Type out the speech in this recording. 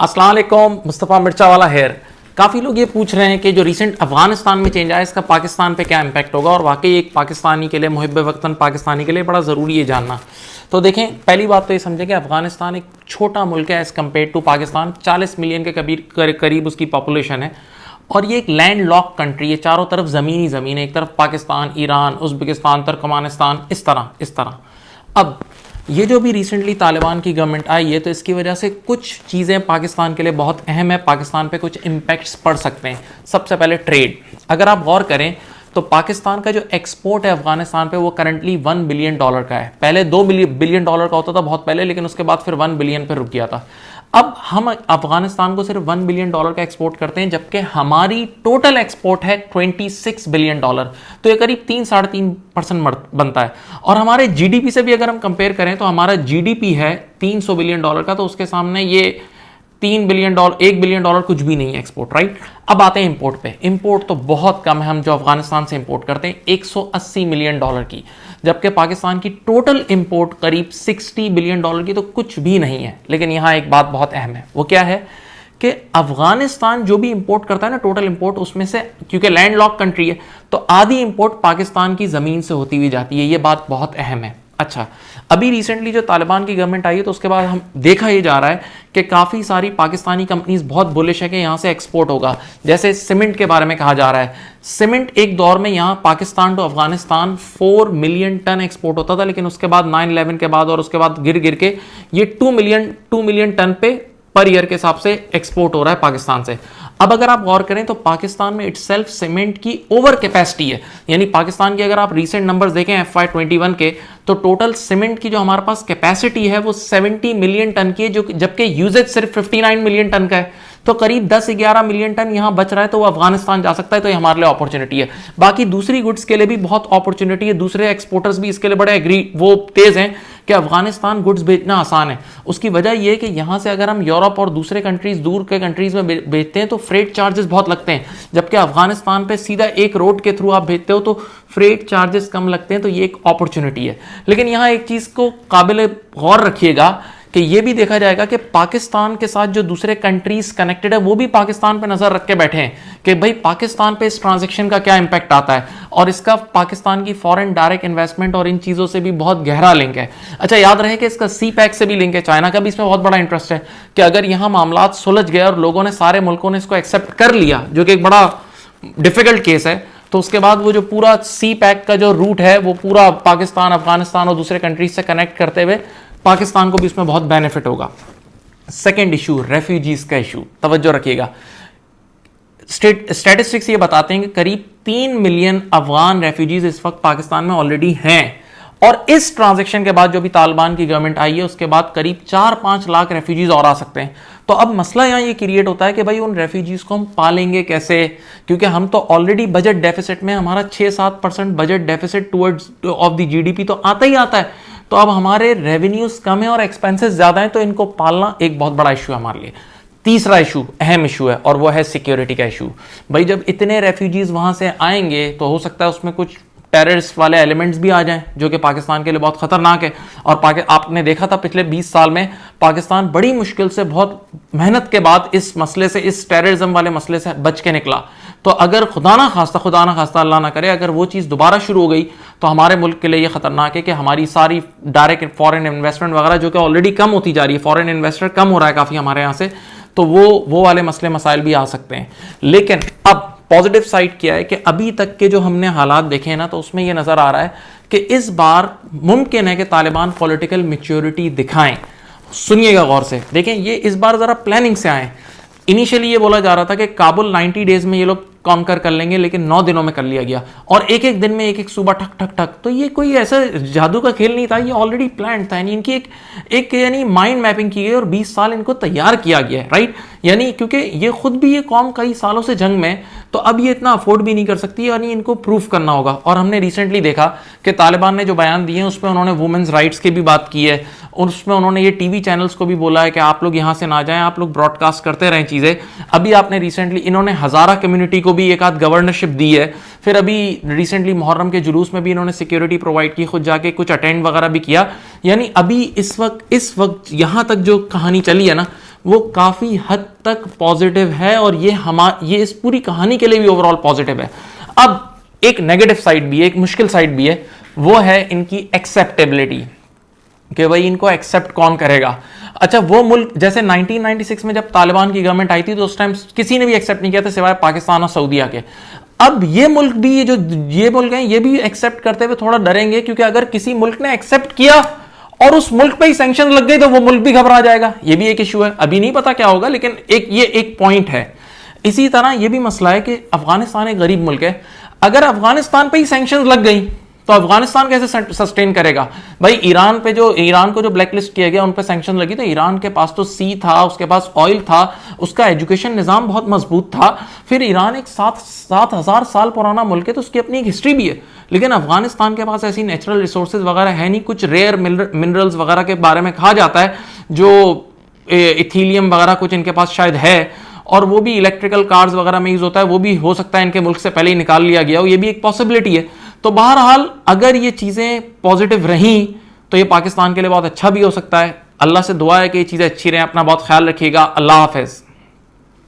अस्सलाम वालेकुम, मुस्तफ़ा मिर्चा वाला हेयर। काफ़ी लोग ये पूछ रहे हैं कि जो रिसेंट अफगानिस्तान में चेंज आया इसका पाकिस्तान पे क्या इम्पैक्ट होगा, और वाकई एक पाकिस्तानी के लिए, मुहिब वतन पाकिस्तानी के लिए बड़ा ज़रूरी है जानना। तो देखें, पहली बात तो ये समझें कि अफगानिस्तान एक छोटा मुल्क है as compare to Pakistan. 40 million के करीब उसकी पॉपुलेशन है, और ये एक लैंड लॉक कंट्री है। चारों तरफ ज़मीन ही ज़मीन है, एक तरफ पाकिस्तान, ईरान, उज़्बेकिस्तान, तुर्कमानिस्तान, इस तरह। अब ये जो भी रिसेंटली तालिबान की गवर्नमेंट आई है, तो इसकी वजह से कुछ चीज़ें पाकिस्तान के लिए बहुत अहम है, पाकिस्तान पे कुछ इम्पैक्ट्स पड़ सकते हैं। सबसे पहले ट्रेड। अगर आप गौर करें तो पाकिस्तान का जो एक्सपोर्ट है अफगानिस्तान पे वो करंटली $1 बिलियन का है। पहले $2 बिलियन का होता था बहुत पहले, लेकिन उसके बाद फिर $1 बिलियन पे रुक गया था। अब हम अफगानिस्तान को सिर्फ $1 बिलियन का एक्सपोर्ट करते हैं, जबकि हमारी टोटल एक्सपोर्ट है $26 बिलियन। तो ये करीब 3-3.5% बनता है। और हमारे जीडीपी से भी अगर हम कंपेयर करें तो हमारा जीडीपी है $300 बिलियन का, तो उसके सामने ये $1 बिलियन कुछ भी नहीं है एक्सपोर्ट, राइट। अब आते हैं इंपोर्ट पे। इंपोर्ट तो बहुत कम है हम जो अफगानिस्तान से इंपोर्ट करते हैं, $180 मिलियन की, जबकि पाकिस्तान की टोटल इंपोर्ट करीब $60 बिलियन की, तो कुछ भी नहीं है। लेकिन यहां एक बात बहुत अहम है, वो क्या है कि अफगानिस्तान जो भी इंपोर्ट करता है ना, टोटल इंपोर्ट, उसमें से क्योंकि लैंड लॉक कंट्री है तो आधी इंपोर्ट पाकिस्तान की जमीन से होती हुई जाती है। ये बात बहुत अहम है। अच्छा, अभी रिसेंटली जो तालिबान की गवर्नमेंट आई है तो उसके बाद हम देखा ये जा रहा है कि काफ़ी सारी पाकिस्तानी कंपनीज बहुत बुलिश है कि यहाँ से एक्सपोर्ट होगा। जैसे सीमेंट के बारे में कहा जा रहा है, सीमेंट एक दौर में यहाँ Pakistan to Afghanistan 4 million ton export होता था, लेकिन उसके बाद 9/11 के बाद और उसके बाद गिर के ये 2 मिलियन टन पे पर ईयर के हिसाब से एक्सपोर्ट हो रहा है पाकिस्तान से। अब अगर आप गौर करें तो पाकिस्तान में इटसेल्फ सीमेंट की ओवर कैपेसिटी है, यानी पाकिस्तान की अगर आप रीसेंट नंबर्स देखें FY21 के, तो टोटल सीमेंट की जो हमारे पास कैपेसिटी है वो 70 मिलियन टन की है, जो जबकि यूजेज सिर्फ 59 मिलियन टन का है। तो करीब 10-11 मिलियन टन यहां बच रहा है, तो वो अफगानिस्तान जा सकता है। तो ये हमारे लिए अपॉर्चुनिटी है। बाकी दूसरी गुड्स के लिए भी बहुत अपॉर्चुनिटी है, दूसरे एक्सपोर्टर्स भी इसके लिए बड़े वो तेज हैं कि अफगानिस्तान गुड्स बेचना आसान है। उसकी वजह यह है कि यहां से अगर हम यूरोप और दूसरे कंट्रीज, दूर के कंट्रीज में बेचते हैं तो फ्रेट चार्जेस बहुत लगते हैं, जबकि अफगानिस्तान पे सीधा एक रोड के थ्रू आप भेजते हो तो फ्रेट चार्जेस कम लगते हैं। तो ये एक अपॉर्चुनिटी है। लेकिन यहां एक चीज को काबिल गौर रखिएगा कि ये भी देखा जाएगा कि पाकिस्तान के साथ जो दूसरे कंट्रीज कनेक्टेड है वो भी पाकिस्तान पे नजर रख के बैठे हैं कि भाई पाकिस्तान पे इस ट्रांजैक्शन का क्या इंपैक्ट आता है, और इसका पाकिस्तान की फॉरेन डायरेक्ट इन्वेस्टमेंट और इन चीजों से भी बहुत गहरा लिंक है। अच्छा, याद रहे कि इसका CPEC से भी लिंक है, चाइना का भी इसमें बहुत बड़ा इंटरेस्ट है कि अगर यहां मामला सुलझ गए और लोगों ने, सारे मुल्कों ने इसको एक्सेप्ट कर लिया, जो कि एक बड़ा डिफिकल्ट केस है, तो उसके बाद वो जो पूरा CPEC का जो रूट है वो पूरा पाकिस्तान, अफगानिस्तान और दूसरे कंट्रीज से कनेक्ट करते हुए पाकिस्तान को भी इसमें बहुत बेनिफिट होगा। सेकेंड इशू, रेफ्यूजीज का इशू, तवज्जो रखिएगा। स्टैटिस्टिक्स ये बताते हैं कि करीब 3 मिलियन अफगान रेफ्यूजीज इस वक्त पाकिस्तान में ऑलरेडी हैं, और इस ट्रांजैक्शन के बाद जो भी तालिबान की गवर्नमेंट आई है उसके बाद करीब 4-5 लाख रेफ्यूजीज और आ सकते हैं। तो अब मसला यहां ये क्रिएट होता है कि भाई उन रेफ्यूजीज को हम पालेंगे कैसे, क्योंकि हम तो ऑलरेडी बजट डेफिसिट में, हमारा 6-7% budget deficit towards of the GDP तो आता ही आता है। तो अब हमारे रेवेन्यूज कम है और एक्सपेंसेस ज्यादा है, तो इनको पालना एक बहुत बड़ा इशू है हमारे लिए। तीसरा इशू, अहम इशू है, और वो है सिक्योरिटी का इशू। भाई जब इतने रेफ्यूजीज वहां से आएंगे तो हो सकता है उसमें कुछ टेररिस्ट वाले एलिमेंट्स भी आ जाएं, जो कि पाकिस्तान के लिए बहुत खतरनाक है। और आपने देखा था पिछले 20 साल में पाकिस्तान बड़ी मुश्किल से, बहुत मेहनत के बाद इस मसले से, इस टेररिज्म वाले मसले से बच के निकला। तो अगर खुदा ना खास्ता अल्लाह ना करे, अगर वो चीज़ दोबारा शुरू हो गई तो हमारे मुल्क के लिए ये खतरनाक है कि हमारी सारी डायरेक्ट फॉरेन इन्वेस्टमेंट वगैरह, जो कि ऑलरेडी कम होती जा रही है, फॉरेन इन्वेस्टर कम हो रहा है काफ़ी हमारे यहाँ से, तो वो वाले मसले मसाइल भी आ सकते हैं। लेकिन अब पॉजिटिव साइड क्या है कि अभी तक के जो हमने हालात देखे हैं ना, तो उसमें यह नजर आ रहा है कि इस बार मुमकिन है कि तालिबान पॉलिटिकल मैच्योरिटी दिखाएं। सुनिएगा गौर से, देखें, ये इस बार जरा प्लानिंग से आए। इनिशियली ये बोला जा रहा था कि काबुल 90 डेज में ये लोग कॉन्कर कर लेंगे, लेकिन 9 दिनों में कर लिया गया, और एक दिन में एक सूबा ठक ठक ठक। तो ये कोई ऐसा जादू का खेल नहीं था, ये ऑलरेडी प्लान था। यानी इनकी एक यानी माइंड मैपिंग की गई और 20 साल इनको तैयार किया गया है, राइट। यानी क्योंकि ये खुद भी, ये कौम कई सालों से जंग में, तो अब ये इतना अफोर्ड भी नहीं कर सकती, यानी इनको प्रूफ करना होगा। और हमने रिसेंटली देखा कि तालिबान ने जो बयान दिए हैं उसमें उन्होंने वुमेन्स राइट्स की भी बात की है, और उसमें उन्होंने ये टीवी चैनल्स को भी बोला है कि आप लोग यहाँ से ना जाएं, आप लोग ब्रॉडकास्ट करते रहें चीज़ें। अभी आपने रिसेंटली इन्होंने हज़ारा कम्युनिटी को भी एक आध गवर्नरशिप दी है। फिर अभी रिसेंटली मुहर्रम के जुलूस में भी इन्होंने सिक्योरिटी प्रोवाइड की, खुद जाके कुछ अटेंड वगैरह भी किया। यानी अभी इस वक्त यहाँ तक जो कहानी चली है ना, वो काफ़ी हद तक पॉजिटिव है, और ये इस पूरी कहानी के लिए भी ओवरऑल पॉजिटिव है। अब एक नेगेटिव साइड भी है, एक मुश्किल साइड भी है, वो है इनकी एक्सेप्टेबिलिटी, कि भाई इनको एक्सेप्ट कौन करेगा। अच्छा, वो मुल्क जैसे 1996 में जब तालिबान की गवर्नमेंट आई थी तो उस टाइम किसी ने भी एक्सेप्ट नहीं किया था सिवाय पाकिस्तान और सऊदीया के। अब ये मुल्क भी, ये मुल्क हैं, ये भी एक्सेप्ट करते हुए थोड़ा डरेंगे, क्योंकि अगर किसी मुल्क ने एक्सेप्ट किया और उस मुल्क पे ही सैंक्शन लग गई तो वो मुल्क भी घबरा जाएगा। ये भी एक इशू है, अभी नहीं पता क्या होगा, लेकिन ये एक पॉइंट है। इसी तरह ये भी मसला है कि अफगानिस्तान एक गरीब मुल्क है, अगर अफगानिस्तान पे ही सैंक्शन लग गई तो अफगानिस्तान कैसे सस्टेन करेगा। भाई ईरान को जो ब्लैकलिस्ट किया गया, उन पे सैंक्शन लगी, तो ईरान के पास तो सी था, उसके पास ऑयल था, उसका एजुकेशन निज़ाम बहुत मजबूत था। फिर ईरान एक 7,000 साल पुराना मुल्क है, तो उसकी अपनी एक हिस्ट्री भी है। लेकिन अफगानिस्तान के पास ऐसी नेचुरल रिसोर्सेज वगैरह है नहीं। कुछ रेयर मिनरल्स वगैरह के बारे में कहा जाता है, जो इथीलियम वगैरह कुछ इनके पास शायद है, और वो भी इलेक्ट्रिकल कार्स वगैरह में यूज होता है। वो भी हो सकता है इनके मुल्क से पहले ही निकाल लिया गया हो, ये भी एक पॉसिबिलिटी है। तो बहरहाल अगर ये चीज़ें पॉजिटिव रहीं तो ये पाकिस्तान के लिए बहुत अच्छा भी हो सकता है। अल्लाह से दुआ है कि ये चीज़ें अच्छी रहें। अपना बहुत ख्याल रखिएगा। अल्लाह हाफिज़।